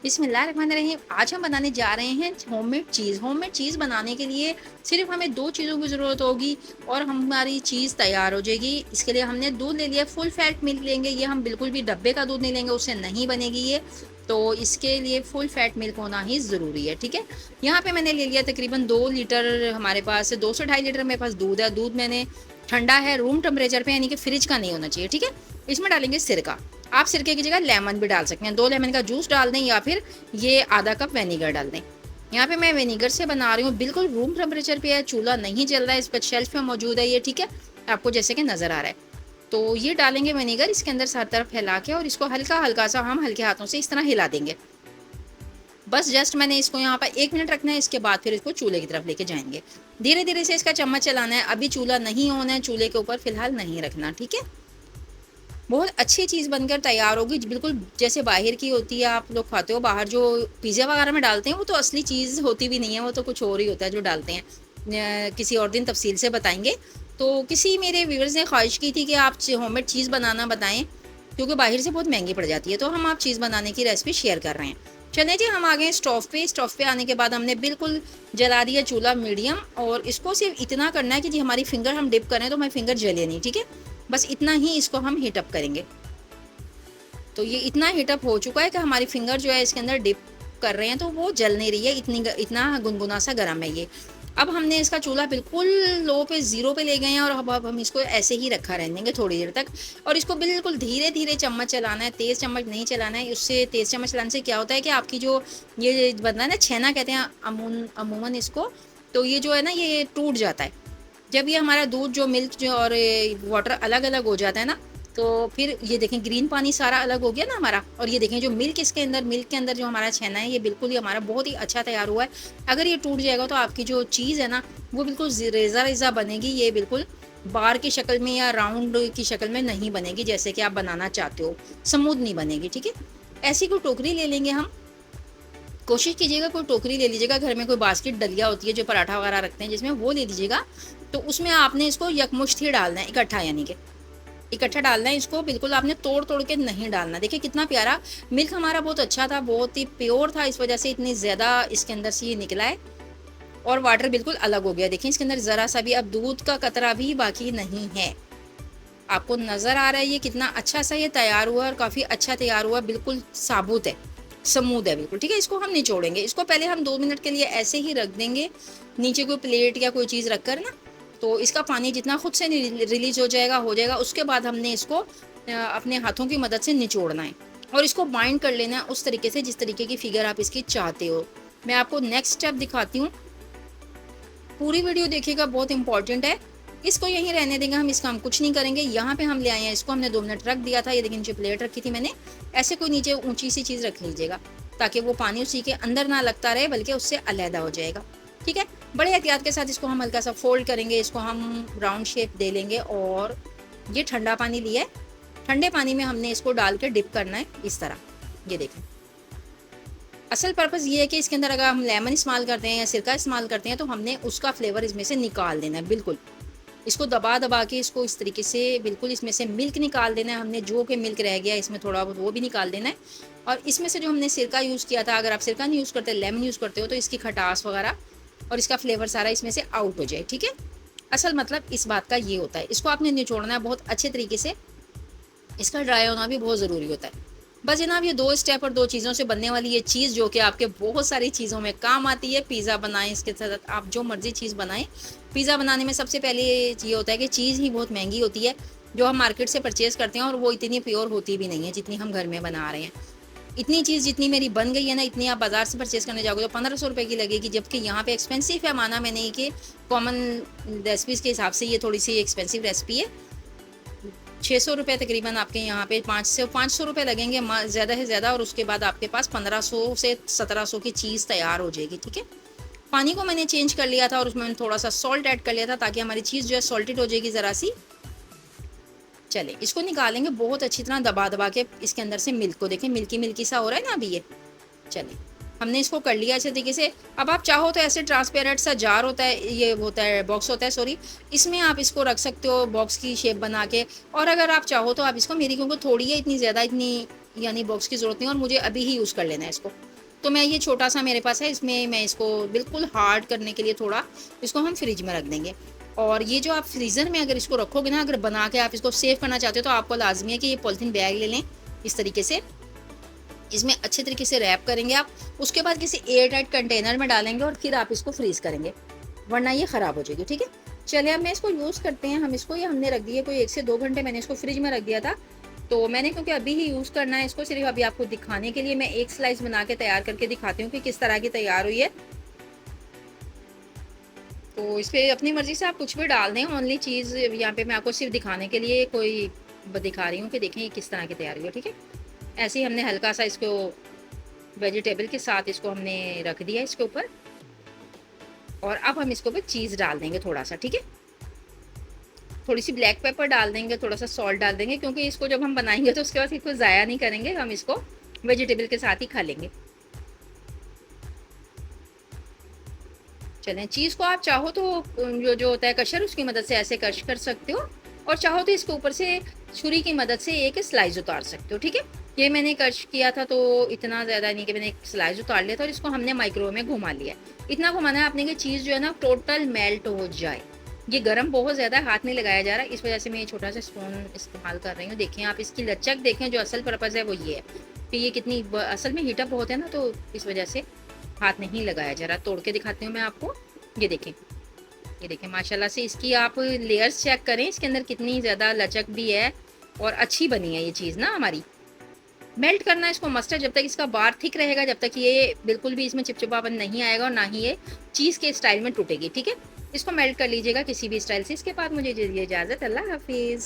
बिस्मिल्लाहिर्रहमानिर्रहीम। आज हम बनाने जा रहे हैं होममेड चीज़। होममेड चीज़ बनाने के लिए सिर्फ हमें 2 चीज़ों की ज़रूरत होगी और हमारी चीज़ तैयार हो जाएगी। इसके लिए हमने दूध ले लिया, फुल फैट मिल्क लेंगे। ये हम बिल्कुल भी डब्बे का दूध नहीं लेंगे, उससे नहीं बनेगी ये। तो इसके लिए फुल फैट मिल्क होना ही ज़रूरी है, ठीक है। यहाँ पे मैंने ले लिया तकरीबन 2 लीटर, हमारे पास 2 से ढाई लीटर मेरे पास दूध है। दूध मैंने ठंडा है, रूम टेम्परेचर पे, यानी कि फ्रिज का नहीं होना चाहिए, ठीक है। इसमें डालेंगे सिरका। आप सिरके की जगह लेमन भी डाल सकते हैं, 2 लेमन का जूस डाल दें या फिर ये आधा कप विनेगर डाल दें। यहाँ पे मैं विनेगर से बना रही हूँ, बिल्कुल रूम टेम्परेचर पे है, चूल्हा नहीं जल रहा है, इस पर शेल्फ में मौजूद है ये, ठीक है। आपको जैसे कि नज़र आ रहा है। तो ये डालेंगे विनेगर इसके अंदर सारी तरफ फैला के, और इसको हल्का हल्का सा हम हल्के हाथों से इस तरह हिला देंगे। बस जस्ट मैंने इसको यहाँ पर 1 मिनट रखना है, इसके बाद फिर इसको चूल्हे की तरफ लेके जाएंगे। धीरे धीरे से इसका चम्मच चलाना है, अभी चूल्हा नहीं होना है, चूल्हे के ऊपर फिलहाल नहीं रखना, ठीक है। बहुत अच्छी चीज़ बनकर तैयार होगी, बिल्कुल जैसे बाहर की होती है, आप लोग खाते हो बाहर जो पिज़्ज़ा वगैरह में डालते हैं, वो तो असली चीज़ होती भी नहीं है, वो तो कुछ और ही होता है जो डालते हैं। किसी और दिन तफसील से बताएंगे। तो किसी मेरे व्यूअर्स ने ख्वाहिश की थी कि आप होममेड चीज़ बनाना बताएं, क्योंकि बाहर से बहुत महंगी पड़ जाती है, तो हम आप चीज़ बनाने की रेसिपी शेयर कर रहे हैं। चलिए जी, हम आ गए स्टोव पे। स्टोव पे आने के बाद हमने बिल्कुल जला दिया चूल्हा मीडियम, और इसको सिर्फ इतना करना है कि जी हमारी फिंगर हम डिप करें तो हमारी फिंगर जले नहीं, ठीक है। बस इतना ही इसको हम हीटअप करेंगे। तो ये इतना हीटअप हो चुका है कि हमारी फिंगर जो है इसके अंदर डिप कर रहे हैं, तो वो जल नहीं रही है, इतना गुनगुना सा गर्म है ये। अब हमने इसका चूल्हा बिल्कुल लो पे, ज़ीरो पे ले गए हैं, और अब हम इसको ऐसे ही रखा रहने देंगे थोड़ी देर तक। और इसको बिल्कुल धीरे धीरे चम्मच चलाना है, तेज़ चम्मच नहीं चलाना है। उससे तेज़ चम्मच चलाने से क्या होता है कि आपकी जो ये बनता है ना, छेना कहते हैं अमूमन इसको, तो ये जो है ना, ये टूट जाता है। जब ये हमारा दूध जो मिल्क जो और वाटर अलग अलग हो जाता है ना, तो फिर ये देखें ग्रीन पानी सारा अलग हो गया ना हमारा, और ये देखें जो मिल्क के अंदर जो हमारा छेना है, ये बिल्कुल ही हमारा बहुत ही अच्छा तैयार हुआ है। अगर ये टूट जाएगा तो आपकी जो चीज़ है ना, वो बिल्कुल रेजा रेजा बनेगी, ये बिल्कुल बार की शक्ल में या राउंड की शक्ल में नहीं बनेगी जैसे कि आप बनाना चाहते हो, स्मूथ नहीं बनेगी, ठीक है। ऐसी कोई टोकरी ले लेंगे हम। कोशिश कीजिएगा कोई टोकरी ले लीजिएगा, घर में कोई बास्केट डलिया होती है जो पराठा वगैरह रखते हैं जिसमें, वो ले लीजिएगा। तो उसमें आपने इसको यकमुश्त ही डालना है, इकट्ठा, यानी कि इकट्ठा डालना है इसको, बिल्कुल आपने तोड़ तोड़ के नहीं डालना। देखिए कितना प्यारा मिल्क हमारा बहुत अच्छा था, बहुत ही प्योर था, इस वजह से इतनी ज़्यादा इसके अंदर से ये निकला है, और वाटर बिल्कुल अलग हो गया। देखिए इसके अंदर ज़रा सा भी अब दूध का कतरा भी बाकी नहीं है। आपको नज़र आ रहा है ये कितना अच्छा सा ये तैयार हुआ, और काफ़ी अच्छा तैयार हुआ, बिल्कुल साबुत है, स्मूथ है बिल्कुल, ठीक है। इसको हम निचोड़ेंगे, इसको पहले हम 2 मिनट के लिए ऐसे ही रख देंगे नीचे, कोई प्लेट या कोई चीज़ रख कर ना, तो इसका पानी जितना खुद से रिलीज हो जाएगा। उसके बाद हमने इसको अपने हाथों की मदद से निचोड़ना है, और इसको बाइंड कर लेना है उस तरीके से जिस तरीके की फिगर आप इसकी चाहते हो। मैं आपको नेक्स्ट स्टेप दिखाती हूँ, पूरी वीडियो देखिएगा, बहुत इंपॉर्टेंट है। इसको यहीं रहने देंगे हम, इसका हम कुछ नहीं करेंगे। यहाँ पे हम ले आए हैं इसको, हमने 2 मिनट रख दिया था, ये देखिए नीचे प्लेट रखी थी मैंने, ऐसे कोई नीचे ऊंची सी चीज़ रख लीजिएगा ताकि वो पानी उसी के अंदर ना लगता रहे, बल्कि उससे अलहदा हो जाएगा, ठीक है। बड़े एहतियात के साथ इसको हम हल्का सा फोल्ड करेंगे, इसको हम राउंड शेप दे लेंगे, और ये ठंडा पानी लिया है, ठंडे पानी में हमने इसको डाल के डिप करना है इस तरह। ये देखें, असल पर्पज़ ये है कि इसके अंदर अगर हम लेमन इस्तेमाल करते हैं या सिरका इस्तेमाल करते हैं, तो हमने उसका फ्लेवर इसमें से निकाल देना है बिल्कुल। इसको दबा दबा के इसको इस तरीके से बिल्कुल इसमें से मिल्क निकाल देना है हमने, जो कि मिल्क रह गया इसमें थोड़ा बहुत वो भी निकाल देना है। और इसमें से जो हमने सिरका यूज़ किया था, अगर आप सिरका नहीं यूज़ करते, लेमन यूज़ करते हो, तो इसकी खटास वगैरह और इसका फ्लेवर सारा इसमें से आउट हो जाए, ठीक है। असल मतलब इस बात का ये होता है। इसको आपने निचोड़ना है बहुत अच्छे तरीके से, इसका ड्राई होना भी बहुत ज़रूरी होता है। बस जनाब, ये 2 स्टेप और 2 चीज़ों से बनने वाली ये चीज़, जो कि आपके बहुत सारी चीज़ों में काम आती है। पिज़्ज़ा बनाएं, इसके साथ आप जो मर्ज़ी चीज़ बनाएं। पिज़्ज़ा बनाने में सबसे पहले ये होता है कि चीज़ ही बहुत महंगी होती है जो हम मार्केट से परचेज़ करते हैं, और वो इतनी प्योर होती भी नहीं है जितनी हम घर में बना रहे हैं। इतनी चीज़ जितनी मेरी बन गई है ना, इतनी आप बाज़ार से परचेज़ करने जाओगे तो 1500 रुपये की लगेगी, जबकि यहाँ पे एक्सपेंसिव है। माना मैंने कि कॉमन रेसिपीज़ के हिसाब से ये थोड़ी सी एक्सपेंसिव रेसिपी है। 600 रुपये तकरीबन आपके यहाँ पे 500 रुपये लगेंगे ज़्यादा से ज़्यादा, और उसके बाद आपके पास 1500 से 1700 की चीज़ तैयार हो जाएगी, ठीक है। पानी को मैंने चेंज कर लिया था, और उसमें थोड़ा सा सॉल्ट ऐड कर लिया था ताकि हमारी चीज़ जो है सॉल्टेड हो जाएगी ज़रा सी। चले इसको निकालेंगे बहुत अच्छी तरह दबा दबा के, इसके अंदर से मिल्क को देखें, मिल्की मिल्की सा हो रहा है ना अभी ये। चलिए हमने इसको कर लिया अच्छे तरीके से। अब आप चाहो तो ऐसे ट्रांसपेरेंट सा जार होता है, ये होता है बॉक्स होता है सॉरी, इसमें आप इसको रख सकते हो बॉक्स की शेप बना के। और अगर आप चाहो तो आप इसको, मेरी क्योंकि थोड़ी है, इतनी ज़्यादा इतनी यानी बॉक्स की ज़रूरत नहीं, और मुझे अभी ही यूज़ कर लेना है इसको। तो मैं ये छोटा-सा मेरे पास है, इसमें मैं इसको बिल्कुल हार्ड करने के लिए थोड़ा इसको हम फ्रिज में रख देंगे। और ये जो आप फ्रीज़र में अगर इसको रखोगे ना, अगर बना के आप इसको सेव करना चाहते हो तो आपको लाज़मी है कि ये पॉलीथीन बैग ले लें इस तरीके से। इसमें अच्छे तरीके से रैप करेंगे आप, उसके बाद किसी एयर टाइट कंटेनर में डालेंगे और फिर आप इसको फ्रीज़ करेंगे, वरना ये ख़राब हो जाएगी, ठीक है? चलिए अब मैं इसको यूज़ करते हैं हम इसको, ये हमने रख दिया कोई 1 से 2 घंटे मैंने इसको फ्रिज में रख दिया था। तो मैंने क्योंकि अभी ही यूज़ करना है इसको, सिर्फ़ अभी आपको दिखाने के लिए मैं एक स्लाइस बना के तैयार करके दिखाती हूँ कि किस तरह की तैयार हुई है। तो इस पे अपनी मर्ज़ी से आप कुछ भी डाल दें, ओनली चीज़ यहाँ पे मैं आपको सिर्फ़ दिखाने के लिए कोई दिखा रही हूँ कि देखें ये किस तरह की तैयार हुई है, ठीक है? ऐसे ही हमने हल्का-सा इसको वेजिटेबल के साथ इसको हमने रख दिया इसके ऊपर, और अब हम इसके ऊपर चीज़ डाल देंगे थोड़ा-सा, ठीक है? थोड़ी-सी ब्लैक पेपर डाल देंगे, थोड़ा-सा सॉल्ट डाल देंगे, क्योंकि इसको जब हम बनाएँगे तो उसके बाद इसको ज़ाया नहीं करेंगे, हम इसको वेजिटेबल के साथ ही खा लेंगे। चलें, चीज़ को आप चाहो तो जो होता है कशर, उसकी मदद से ऐसे कश कर सकते हो, और चाहो तो इसके ऊपर से छुरी की मदद से एक स्लाइस उतार सकते हो, ठीक है? ये मैंने कश किया था तो इतना ज़्यादा नहीं कि मैंने एक स्लाइस उतार लिया था, और इसको हमने माइक्रोवेव में घुमा लिया है। इतना घुमाना है आपने कि चीज़ जो है ना टोटल मेल्ट हो जाए। ये गरम बहुत ज़्यादा है, हाथ नहीं लगाया जा रहा, इस वजह से मैं ये छोटा-सा स्पून इस्तेमाल कर रही हूँ। देखें आप इसकी लचक देखें, जो असल पर्पज़ है वो ये है कि ये कितनी असल में हीट अप बहुत है ना, तो इस वजह से हाथ नहीं लगाया जा रहा। तोड़ के दिखाती हूँ मैं आपको। ये देखें, ये देखें माशाल्लाह से इसकी आप लेयर्स चेक करें, इसके अंदर कितनी ज़्यादा लचक भी है और अच्छी बनी है ये चीज़ ना हमारी। मेल्ट करना है इसको मस्ट है, जब तक इसका बार थिक रहेगा, जब तक ये बिल्कुल भी इसमें चिपचिपापन नहीं आएगा और ना ही ये चीज़ के स्टाइल में टूटेगी, ठीक है? इसको मेल्ट कर लीजिएगा किसी भी स्टाइल से। इसके बाद मुझे दीजिए इजाज़त, अल्लाह हाफ़िज़।